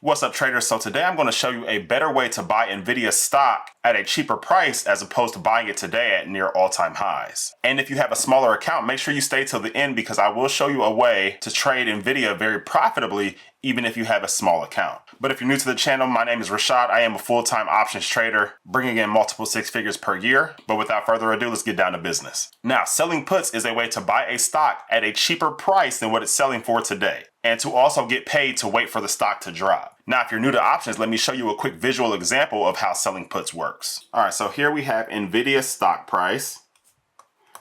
What's up, traders? So today I'm going to show you a better way to buy Nvidia stock at a cheaper price as opposed to buying it today at near all-time highs. And if you have a smaller account, make sure you stay till the end because I will show you a way to trade Nvidia very profitably even if you have a small account. But if you're new to the channel, my name is Rashad. I am a full-time options trader, bringing in multiple six figures per year. But without further ado, let's get down to business. Now, selling puts is a way to buy a stock at a cheaper price than what it's selling for today, and to also get paid to wait for the stock to drop. Now, if you're new to options, let me show you a quick visual example of how selling puts works. All right, so here we have Nvidia stock price,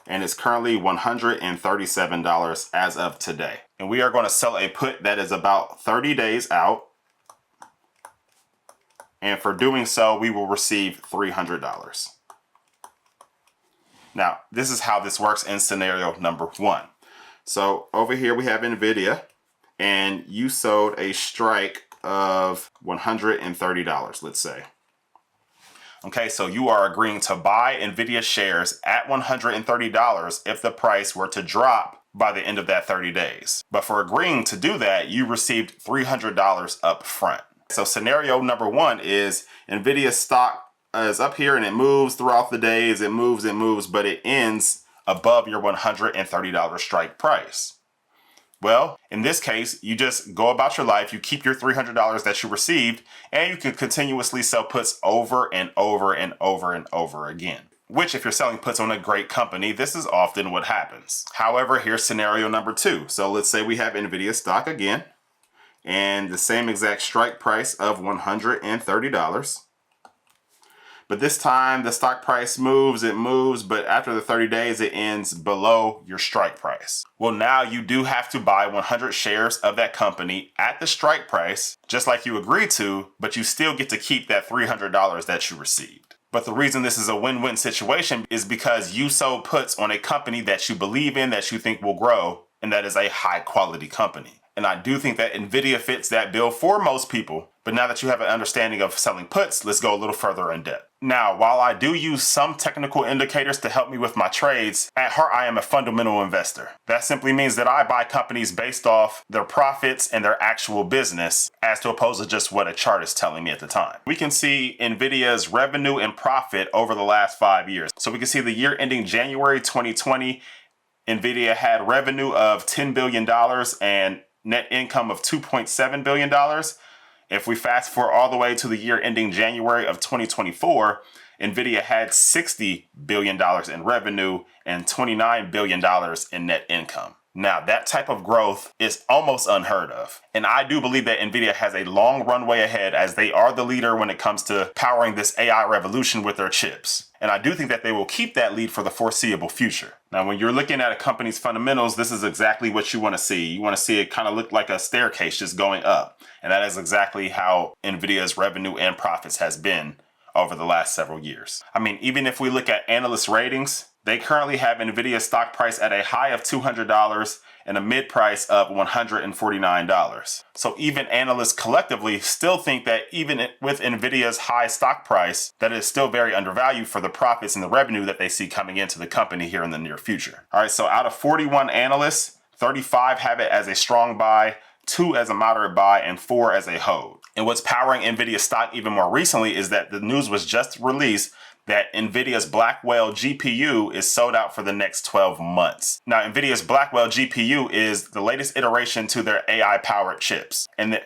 and it's currently $137 as of today. And we are going to sell a put that is about 30 days out. And for doing so, we will receive $300. Now, this is how this works in scenario number one. So over here we have Nvidia, and you sold a strike of $130, let's say. Okay, so you are agreeing to buy Nvidia shares at $130 if the price were to drop by the end of that 30 days. But for agreeing to do that, you received $300 up front. So scenario number one is Nvidia stock is up here and it moves throughout the days. It moves, but it ends above your $130 strike price. Well, in this case, you just go about your life, you keep your $300 that you received, and you can continuously sell puts over and over and over and over again. Which, if you're selling puts on a great company, this is often what happens. However, here's scenario number two. So let's say we have Nvidia stock again, and the same exact strike price of $130. But this time the stock price moves, but after the 30 days, it ends below your strike price. Well, now you do have to buy 100 shares of that company at the strike price, just like you agreed to, but you still get to keep that $300 that you received. But the reason this is a win-win situation is because you sold puts on a company that you believe in, that you think will grow, and that is a high quality company. And I do think that Nvidia fits that bill for most people. But now that you have an understanding of selling puts, let's go a little further in depth. Now, while I do use some technical indicators to help me with my trades, at heart I am a fundamental investor. That simply means that I buy companies based off their profits and their actual business, as to opposed to just what a chart is telling me at the time. We can see Nvidia's revenue and profit over the last 5 years. So we can see the year ending January 2020, Nvidia had revenue of $10 billion and net income of $2.7 billion. If we fast forward all the way to the year ending January of 2024, Nvidia had $60 billion in revenue and $29 billion in net income. Now, that type of growth is almost unheard of. And I do believe that Nvidia has a long runway ahead, as they are the leader when it comes to powering this AI revolution with their chips. And I do think that they will keep that lead for the foreseeable future. Now, when you're looking at a company's fundamentals, this is exactly what you want to see. You want to see it kind of look like a staircase just going up. And that is exactly how Nvidia's revenue and profits has been over the last several years. I mean, even if we look at analyst ratings, they currently have Nvidia stock price at a high of $200 and a mid price of $149. So even analysts collectively still think that even with Nvidia's high stock price, that it is still very undervalued for the profits and the revenue that they see coming into the company here in the near future. All right, so out of 41 analysts, 35 have it as a strong buy, 2 as a moderate buy, and 4 as a hold. And what's powering Nvidia stock even more recently is that the news was just released that Nvidia's Blackwell GPU is sold out for the next 12 months. Now, Nvidia's Blackwell GPU is the latest iteration to their AI-powered chips. And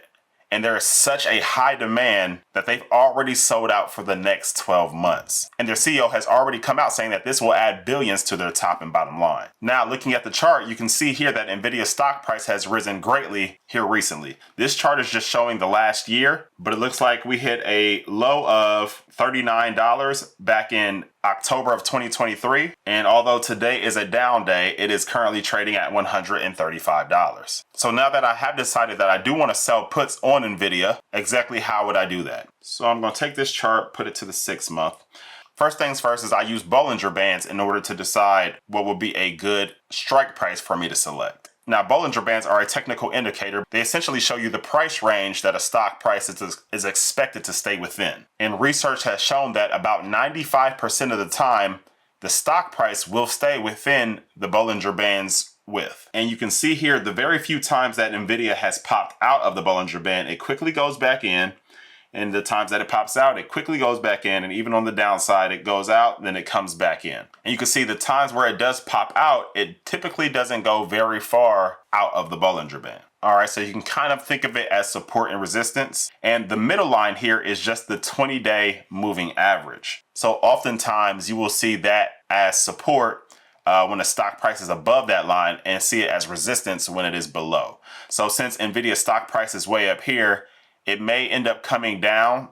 there is such a high demand that they've already sold out for the next 12 months. And their CEO has already come out saying that this will add billions to their top and bottom line. Now, looking at the chart, you can see here that Nvidia's stock price has risen greatly here recently. This chart is just showing the last year, but it looks like we hit a low of $39 back in October of 2023. And although today is a down day, it is currently trading at $135. So now that I have decided that I do want to sell puts on Nvidia, exactly how would I do that? So I'm going to take this chart, put it to the 6 month. First things first is I use Bollinger Bands in order to decide what would be a good strike price for me to select. Now, Bollinger Bands are a technical indicator. They essentially show you the price range that a stock price is expected to stay within. And research has shown that about 95% of the time, the stock price will stay within the Bollinger Bands with. And you can see here the very few times that Nvidia has popped out of the Bollinger Band, it quickly goes back in. And the times that it pops out, it quickly goes back in. And even on the downside, it goes out, then it comes back in. And you can see the times where it does pop out, it typically doesn't go very far out of the Bollinger Band. All right, so you can kind of think of it as support and resistance. And the middle line here is just the 20-day moving average. So oftentimes you will see that as support when the stock price is above that line, and see it as resistance when it is below. So since Nvidia stock price is way up here, it may end up coming down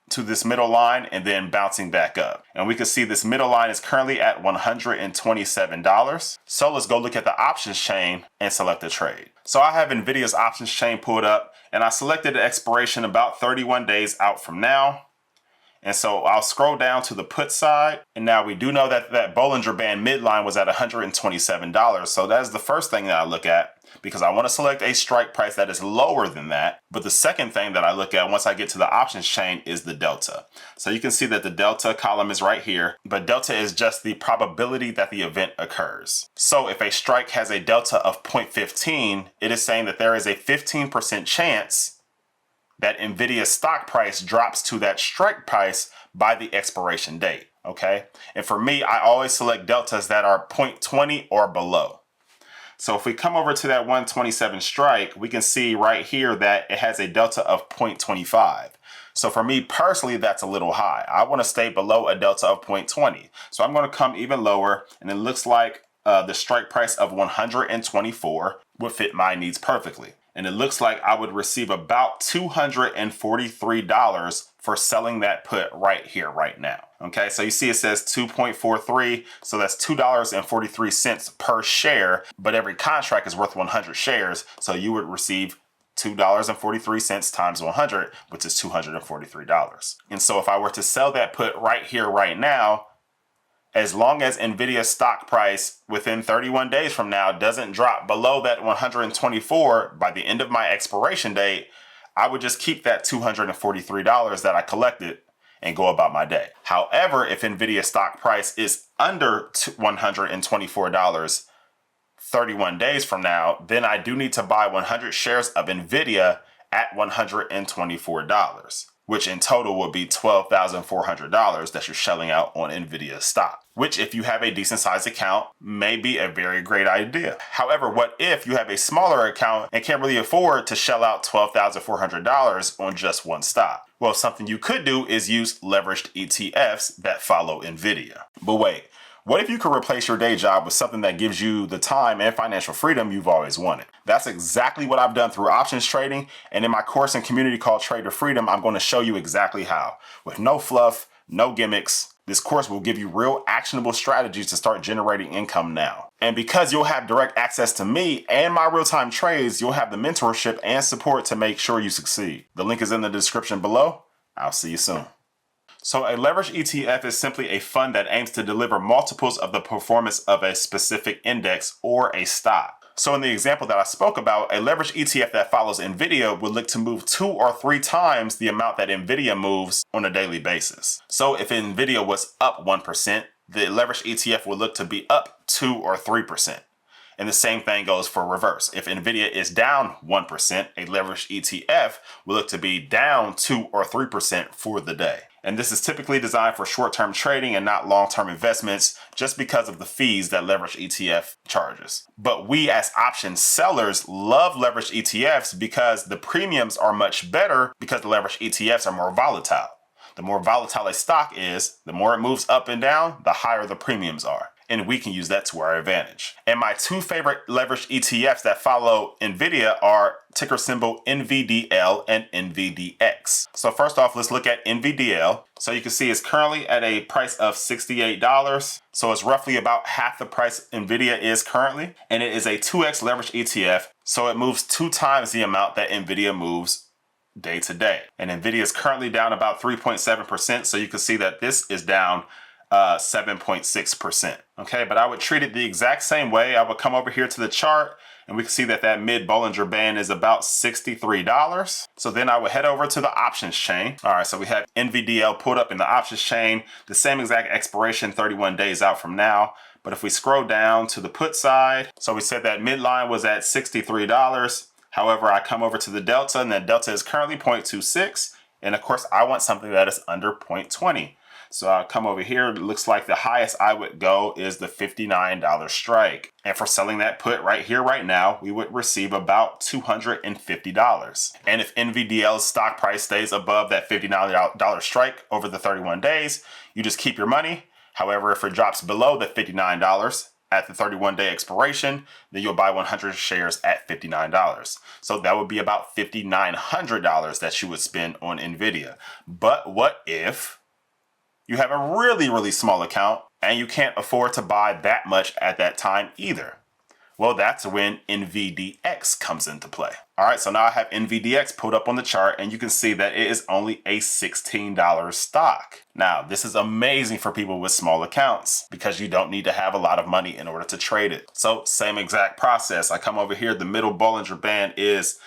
to this middle line and then bouncing back up. And we can see this middle line is currently at $127. So let's go look at the options chain and select a trade. So I have Nvidia's options chain pulled up, and I selected an expiration about 31 days out from now. And so I'll scroll down to the put side. And now we do know that that Bollinger Band midline was at $127. So that is the first thing that I look at, because I want to select a strike price that is lower than that. But the second thing that I look at once I get to the options chain is the delta. So you can see that the delta column is right here, but delta is just the probability that the event occurs. So if a strike has a delta of 0.15, it is saying that there is a 15% chance that Nvidia's stock price drops to that strike price by the expiration date, okay? And for me, I always select deltas that are 0.20 or below. So if we come over to that 127 strike, we can see right here that it has a delta of 0.25. So for me personally, that's a little high. I want to stay below a delta of 0.20. So I'm going to come even lower, and it looks like the strike price of 124 would fit my needs perfectly. And it looks like I would receive about $243 for selling that put right here, right now. Okay, so you see it says 2.43, so that's $2.43 per share, but every contract is worth 100 shares, so you would receive $2.43 times 100, which is $243. And so if I were to sell that put right here, right now, as long as Nvidia's stock price within 31 days from now doesn't drop below that 124 by the end of my expiration date, I would just keep that $243 that I collected and go about my day. However, if Nvidia's stock price is under $124 31 days from now, then I do need to buy 100 shares of Nvidia at $124, which in total would be $12,400 that you're shelling out on Nvidia stock, which if you have a decent sized account may be a very great idea. However, what if you have a smaller account and can't really afford to shell out $12,400 on just one stock? Well, something you could do is use leveraged ETFs that follow Nvidia. But wait, what if you could replace your day job with something that gives you the time and financial freedom you've always wanted? That's exactly what I've done through options trading, and in my course and community called Trade to Freedom, I'm going to show you exactly how. With no fluff, no gimmicks, this course will give you real actionable strategies to start generating income now. And because you'll have direct access to me and my real-time trades, you'll have the mentorship and support to make sure you succeed. The link is in the description below. I'll see you soon. So a leveraged ETF is simply a fund that aims to deliver multiples of the performance of a specific index or a stock. So in the example that I spoke about, a leveraged ETF that follows Nvidia would look to move 2 or 3 times the amount that Nvidia moves on a daily basis. So if Nvidia was up 1%, the leveraged ETF would look to be up 2 or 3%. And the same thing goes for reverse. If Nvidia is down 1%, a leveraged ETF will look to be down 2 or 3% for the day. And this is typically designed for short-term trading and not long-term investments, just because of the fees that leveraged ETF charges. But we as option sellers love leveraged ETFs because the premiums are much better because the leveraged ETFs are more volatile. The more volatile a stock is, the more it moves up and down, the higher the premiums are. And we can use that to our advantage. And my 2 favorite leveraged ETFs that follow Nvidia are ticker symbol NVDL and NVDX. So first off, let's look at NVDL. So you can see it's currently at a price of $68. So it's roughly about half the price Nvidia is currently. And it is a 2x leveraged ETF. So it moves 2 times the amount that Nvidia moves day to day. And Nvidia is currently down about 3.7%. So you can see that this is down 7.6%. Okay, but I would treat it the exact same way. I would come over here to the chart and we can see that that mid Bollinger Band is about $63. So then I would head over to the options chain. All right, so we have NVDL pulled up in the options chain, the same exact expiration 31 days out from now. But if we scroll down to the put side, so we said that midline was at $63. However, I come over to the delta, and that delta is currently 0.26. And of course, I want something that is under 0.20. So I'll come over here. It looks like the highest I would go is the $59 strike. And for selling that put right here, right now, we would receive about $250. And if NVDL's stock price stays above that $59 strike over the 31 days, you just keep your money. However, if it drops below the $59 at the 31-day expiration, then you'll buy 100 shares at $59. So that would be about $5,900 that you would spend on Nvidia. But what if you have a really, really small account and you can't afford to buy that much at that time either? Well, that's when NVDX comes into play. All right, so now I have NVDX pulled up on the chart, and you can see that it is only a $16 stock. Now, this is amazing for people with small accounts because you don't need to have a lot of money in order to trade it. So same exact process. I come over here, the middle Bollinger Band is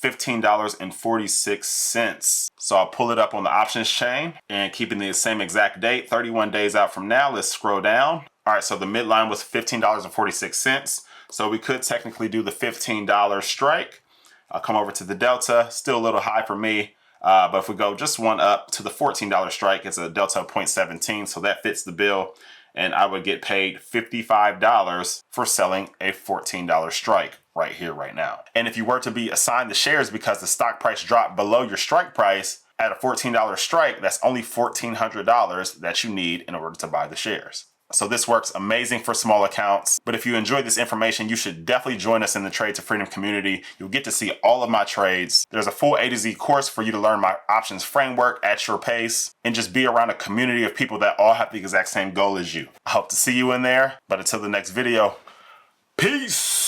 $15.46. So I'll pull it up on the options chain and keeping the same exact date, 31 days out from now. Let's scroll down. All right, so the midline was $15.46. So we could technically do the $15 strike. I'll come over to the delta, still a little high for me. But if we go just one up to the $14 strike, it's a delta of 0.17. So that fits the bill. And I would get paid $55 for selling a $14 strike right here, right now. And if you were to be assigned the shares because the stock price dropped below your strike price at a $14 strike, that's only $1,400 that you need in order to buy the shares. So this works amazing for small accounts. But if you enjoyed this information, you should definitely join us in the Trade to Freedom community. You'll get to see all of my trades. There's a full A to Z course for you to learn my options framework at your pace and just be around a community of people that all have the exact same goal as you. I hope to see you in there. But until the next video, peace.